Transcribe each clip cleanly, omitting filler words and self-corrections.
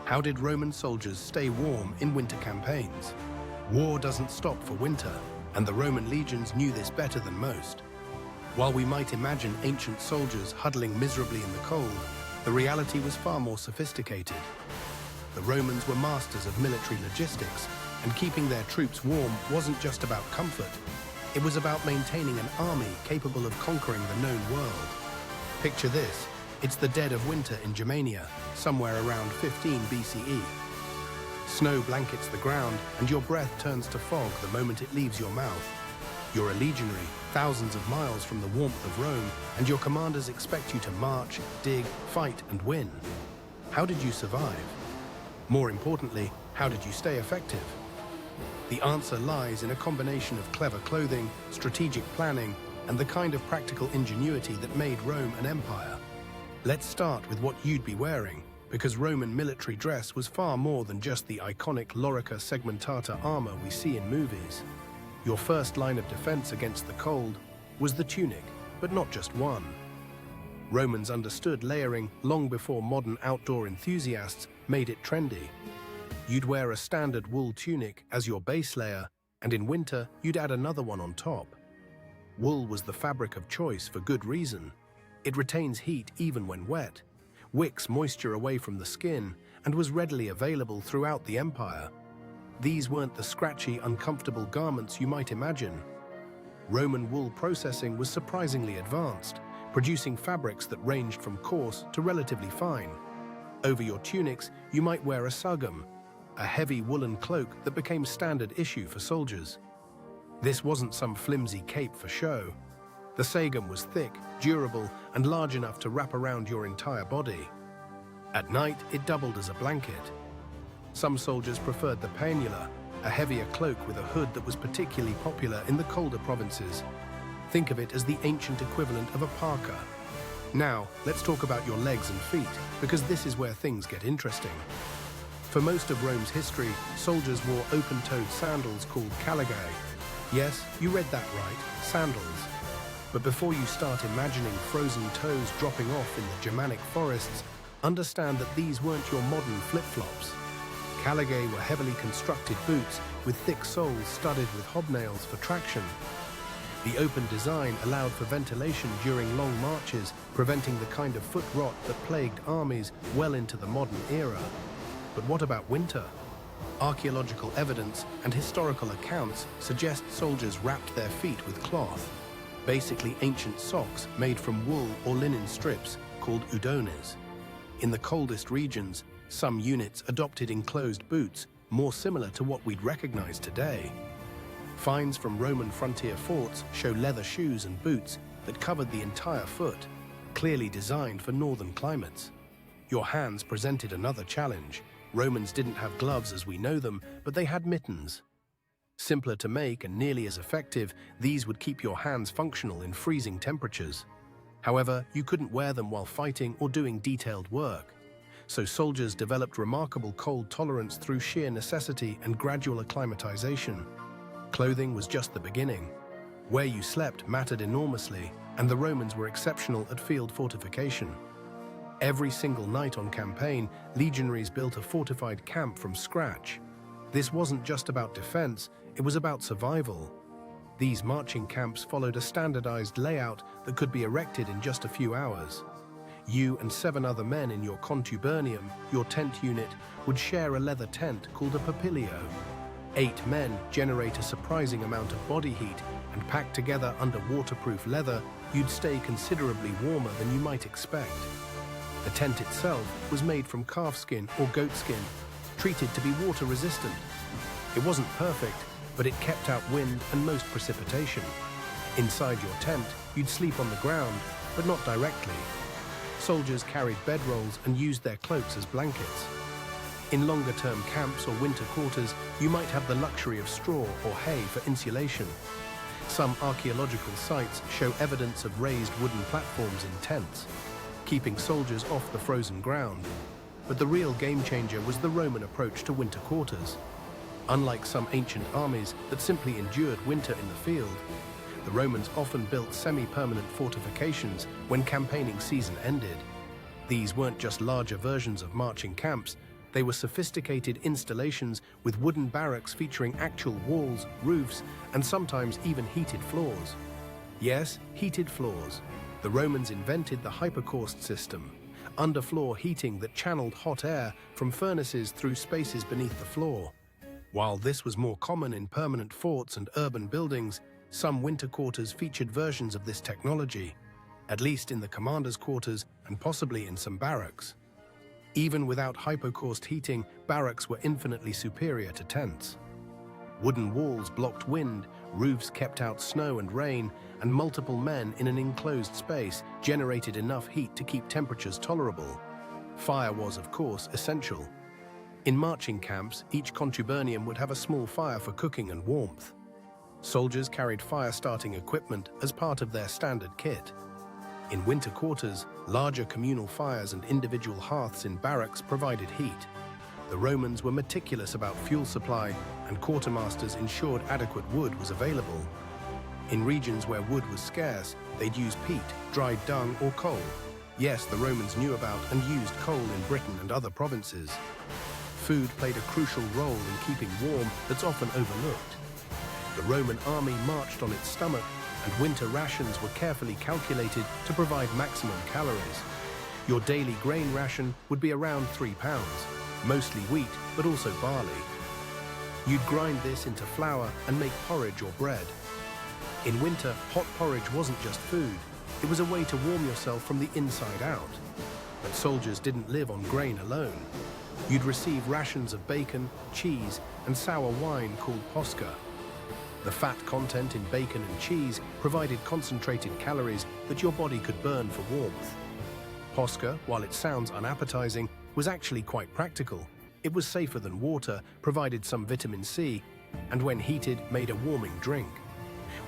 How did Roman soldiers stay warm in winter campaigns? War doesn't stop for winter, and the Roman legions knew this better than most. While we might imagine ancient soldiers huddling miserably in the cold, the reality was far more sophisticated. The Romans were masters of military logistics, and keeping their troops warm wasn't just about comfort. It was about maintaining an army capable of conquering the known world. Picture this. It's the dead of winter in Germania, somewhere around 15 BCE. Snow blankets the ground, and your breath turns to fog the moment it leaves your mouth. You're a legionary, thousands of miles from the warmth of Rome, and your commanders expect you to march, dig, fight, and win. How did you survive? More importantly, how did you stay effective? The answer lies in a combination of clever clothing, strategic planning, and the kind of practical ingenuity that made Rome an empire. Let's start with what you'd be wearing, because Roman military dress was far more than just the iconic lorica segmentata armor we see in movies. Your first line of defense against the cold was the tunic, but not just one. Romans understood layering long before modern outdoor enthusiasts made it trendy. You'd wear a standard wool tunic as your base layer, and in winter you'd add another one on top. Wool was the fabric of choice for good reason. It retains heat even when wet, wicks moisture away from the skin, and was readily available throughout the empire. These weren't the scratchy, uncomfortable garments you might imagine. Roman wool processing was surprisingly advanced, producing fabrics that ranged from coarse to relatively fine. Over your tunics, you might wear a sagum, a heavy woolen cloak that became standard issue for soldiers. This wasn't some flimsy cape for show. The sagum was thick, durable, and large enough to wrap around your entire body. At night, it doubled as a blanket. Some soldiers preferred the paenula, a heavier cloak with a hood that was particularly popular in the colder provinces. Think of it as the ancient equivalent of a parka. Now, let's talk about your legs and feet, because this is where things get interesting. For most of Rome's history, soldiers wore open-toed sandals called caligae. Yes, you read that right, sandals. But before you start imagining frozen toes dropping off in the Germanic forests, understand that these weren't your modern flip-flops. Caligae were heavily constructed boots with thick soles studded with hobnails for traction. The open design allowed for ventilation during long marches, preventing the kind of foot rot that plagued armies well into the modern era. But what about winter? Archaeological evidence and historical accounts suggest soldiers wrapped their feet with cloth, basically ancient socks made from wool or linen strips called udones. In the coldest regions, some units adopted enclosed boots more similar to what we'd recognize today. Finds from Roman frontier forts show leather shoes and boots that covered the entire foot, clearly designed for northern climates. Your hands presented another challenge. Romans didn't have gloves as we know them, but they had mittens. Simpler to make and nearly as effective, these would keep your hands functional in freezing temperatures. However, you couldn't wear them while fighting or doing detailed work. So soldiers developed remarkable cold tolerance through sheer necessity and gradual acclimatization. Clothing was just the beginning. Where you slept mattered enormously, and the Romans were exceptional at field fortification. Every single night on campaign, legionaries built a fortified camp from scratch. This wasn't just about defense, it was about survival. These marching camps followed a standardized layout that could be erected in just a few hours. You and 7 other men in your contubernium, your tent unit, would share a leather tent called a papilio. 8 men generate a surprising amount of body heat, and packed together under waterproof leather, you'd stay considerably warmer than you might expect. The tent itself was made from calfskin or goatskin, treated to be water resistant. It wasn't perfect, but it kept out wind and most precipitation. Inside your tent, you'd sleep on the ground, but not directly. Soldiers carried bedrolls and used their cloaks as blankets. In longer-term camps or winter quarters, you might have the luxury of straw or hay for insulation. Some archaeological sites show evidence of raised wooden platforms in tents, keeping soldiers off the frozen ground. But the real game-changer was the Roman approach to winter quarters. Unlike some ancient armies that simply endured winter in the field, the Romans often built semi-permanent fortifications when campaigning season ended. These weren't just larger versions of marching camps, They were sophisticated installations with wooden barracks featuring actual walls, roofs, and sometimes even heated floors. Yes, heated floors. The Romans invented the hypercaust system, underfloor heating that channeled hot air from furnaces through spaces beneath the floor. While this was more common in permanent forts and urban buildings, some winter quarters featured versions of this technology, at least in the commander's quarters and possibly in some barracks. Even without hypocaust heating, barracks were infinitely superior to tents. Wooden walls blocked wind, roofs kept out snow and rain, and multiple men in an enclosed space generated enough heat to keep temperatures tolerable. Fire was, of course, essential. In marching camps, each contubernium would have a small fire for cooking and warmth. Soldiers carried fire-starting equipment as part of their standard kit. In winter quarters, larger communal fires and individual hearths in barracks provided heat. The Romans were meticulous about fuel supply, and quartermasters ensured adequate wood was available. In regions where wood was scarce, they'd use peat, dried dung, or coal. Yes, the Romans knew about and used coal in Britain and other provinces. Food played a crucial role in keeping warm that's often overlooked. The Roman army marched on its stomach, and winter rations were carefully calculated to provide maximum calories. Your daily grain ration would be around 3 pounds, mostly wheat, but also barley. You'd grind this into flour and make porridge or bread. In winter, hot porridge wasn't just food, it was a way to warm yourself from the inside out. But soldiers didn't live on grain alone. You'd receive rations of bacon, cheese, and sour wine called posca. The fat content in bacon and cheese provided concentrated calories that your body could burn for warmth. Posca, while it sounds unappetizing, was actually quite practical. It was safer than water, provided some vitamin C, and when heated, made a warming drink.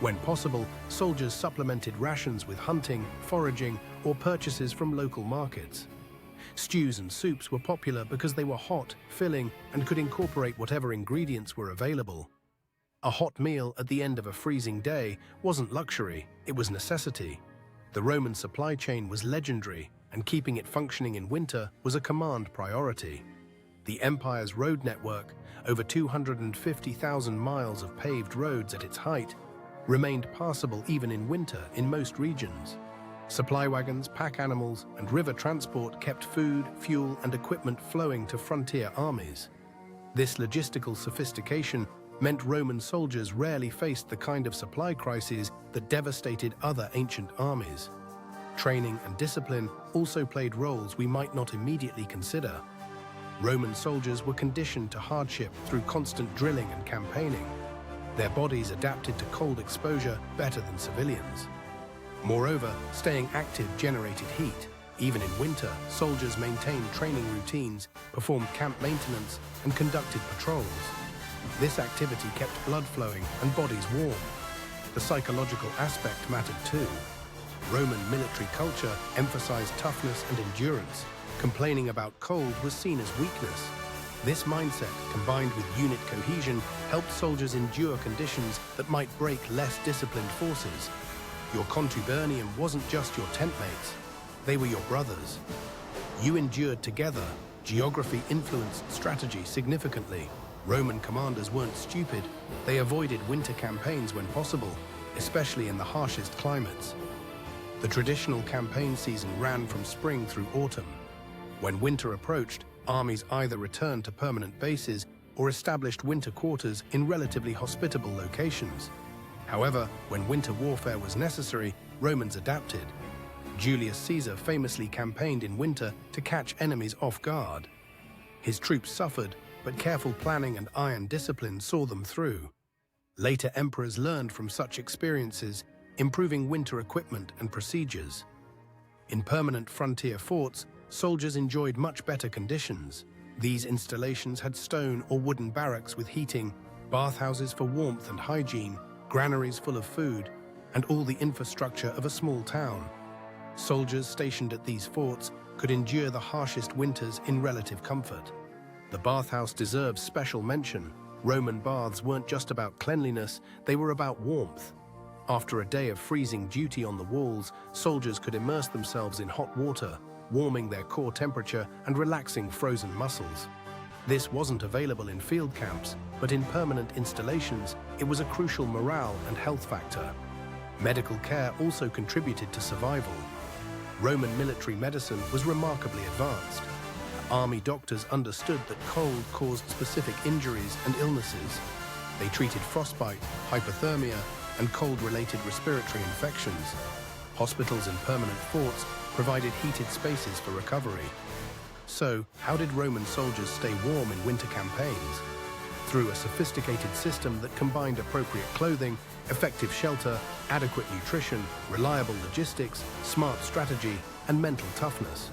When possible, soldiers supplemented rations with hunting, foraging, or purchases from local markets. Stews and soups were popular because they were hot, filling, and could incorporate whatever ingredients were available. A hot meal at the end of a freezing day wasn't luxury, it was necessity. The Roman supply chain was legendary, and keeping it functioning in winter was a command priority. The empire's road network, over 250,000 miles of paved roads at its height, remained passable even in winter in most regions. Supply wagons, pack animals, and river transport kept food, fuel, and equipment flowing to frontier armies. This logistical sophistication meant Roman soldiers rarely faced the kind of supply crises that devastated other ancient armies. Training and discipline also played roles we might not immediately consider. Roman soldiers were conditioned to hardship through constant drilling and campaigning. Their bodies adapted to cold exposure better than civilians. Moreover, staying active generated heat. Even in winter, soldiers maintained training routines, performed camp maintenance, and conducted patrols. This activity kept blood flowing and bodies warm. The psychological aspect mattered too. Roman military culture emphasized toughness and endurance. Complaining about cold was seen as weakness. This mindset, combined with unit cohesion, helped soldiers endure conditions that might break less disciplined forces. Your contubernium wasn't just your tent mates, they were your brothers. You endured together. Geography influenced strategy significantly. Roman commanders weren't stupid. They avoided winter campaigns when possible, especially in the harshest climates. The traditional campaign season ran from spring through autumn. When winter approached, armies either returned to permanent bases or established winter quarters in relatively hospitable locations. However, when winter warfare was necessary, Romans adapted. Julius Caesar famously campaigned in winter to catch enemies off guard. His troops suffered, but careful planning and iron discipline saw them through. Later emperors learned from such experiences, improving winter equipment and procedures. In permanent frontier forts, soldiers enjoyed much better conditions. These installations had stone or wooden barracks with heating, bathhouses for warmth and hygiene, granaries full of food, and all the infrastructure of a small town. Soldiers stationed at these forts could endure the harshest winters in relative comfort. The bathhouse deserves special mention. Roman baths weren't just about cleanliness, they were about warmth. After a day of freezing duty on the walls, soldiers could immerse themselves in hot water, warming their core temperature and relaxing frozen muscles. This wasn't available in field camps, but in permanent installations, it was a crucial morale and health factor. Medical care also contributed to survival. Roman military medicine was remarkably advanced. Army doctors understood that cold caused specific injuries and illnesses. They treated frostbite, hypothermia, and cold-related respiratory infections. Hospitals in permanent forts provided heated spaces for recovery. So, how did Roman soldiers stay warm in winter campaigns? Through a sophisticated system that combined appropriate clothing, effective shelter, adequate nutrition, reliable logistics, smart strategy, and mental toughness.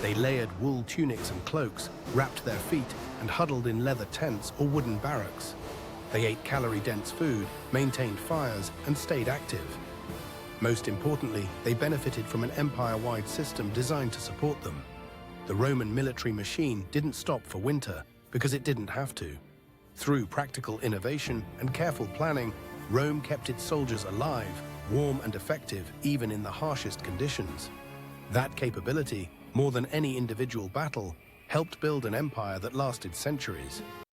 They layered wool tunics and cloaks, wrapped their feet, and huddled in leather tents or wooden barracks. They ate calorie-dense food, maintained fires, and stayed active. Most importantly, they benefited from an empire-wide system designed to support them. The Roman military machine didn't stop for winter because it didn't have to. Through practical innovation and careful planning, Rome kept its soldiers alive, warm and effective even in the harshest conditions. That capability, more than any individual battle, helped build an empire that lasted centuries.